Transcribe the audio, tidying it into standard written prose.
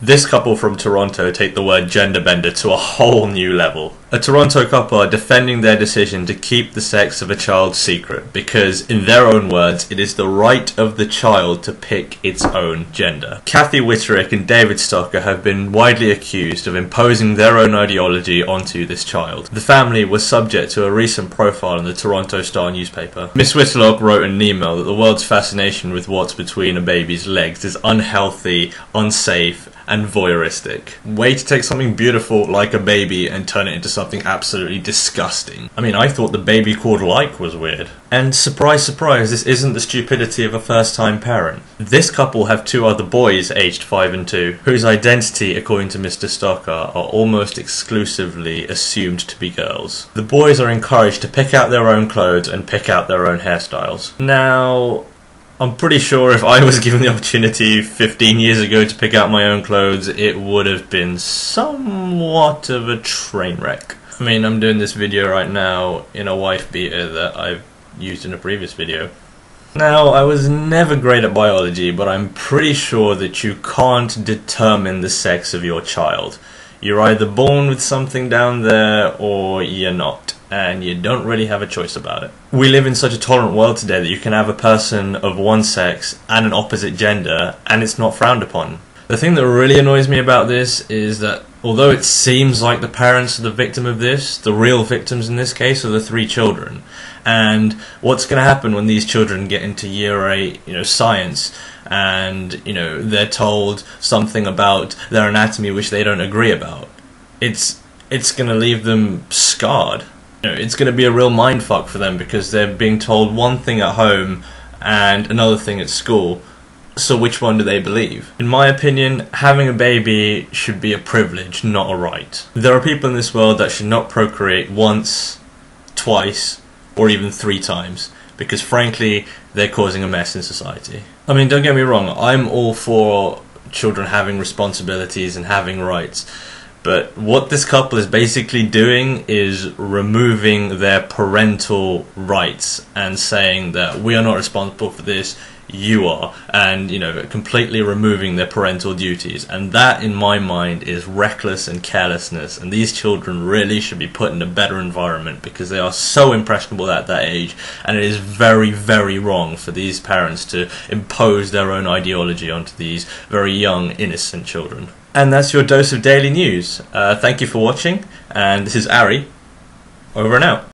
This couple from Toronto take the word gender bender to a whole new level. A Toronto couple are defending their decision to keep the sex of a child secret because, in their own words, it is the right of the child to pick its own gender. Kathy Witterick and David Stocker have been widely accused of imposing their own ideology onto this child. The family was subject to a recent profile in the Toronto Star newspaper. Miss Whitlock wrote in an email that the world's fascination with what's between a baby's legs is unhealthy, unsafe, and voyeuristic. Way to take something beautiful like a baby and turn it into something absolutely disgusting. I mean, I thought the baby called Like was weird. And surprise, surprise, this isn't the stupidity of a first-time parent. This couple have two other boys aged 5 and 2, whose identity, according to Mr. Stocker, are almost exclusively assumed to be girls. The boys are encouraged to pick out their own clothes and pick out their own hairstyles. Now, I'm pretty sure if I was given the opportunity 15 years ago to pick out my own clothes, it would have been somewhat of a train wreck. I mean, I'm doing this video right now in a wife beater that I've used in a previous video. Now, I was never great at biology, but I'm pretty sure that you can't determine the sex of your child. You're either born with something down there or you're not, and you don't really have a choice about it. We live in such a tolerant world today that you can have a person of one sex and an opposite gender and it's not frowned upon. The thing that really annoys me about this is that although it seems like the parents are the victim of this, the real victims in this case are the 3 children. And what's going to happen when these children get into year 8, science, and, they're told something about their anatomy which they don't agree about? It's going to leave them scarred. It's going to be a real mindfuck for them because they're being told one thing at home and another thing at school. So which one do they believe? In my opinion, having a baby should be a privilege, not a right. There are people in this world that should not procreate once, twice, or even 3 times, because frankly, they're causing a mess in society. I mean, don't get me wrong, I'm all for children having responsibilities and having rights. But what this couple is basically doing is removing their parental rights and saying that we are not responsible for this, you are, and completely removing their parental duties. And that, in my mind, is reckless and carelessness, and these children really should be put in a better environment because they are so impressionable at that age, and it is very, very wrong for these parents to impose their own ideology onto these very young, innocent children. And that's your dose of daily news. Thank you for watching, and this is Ari, over and out.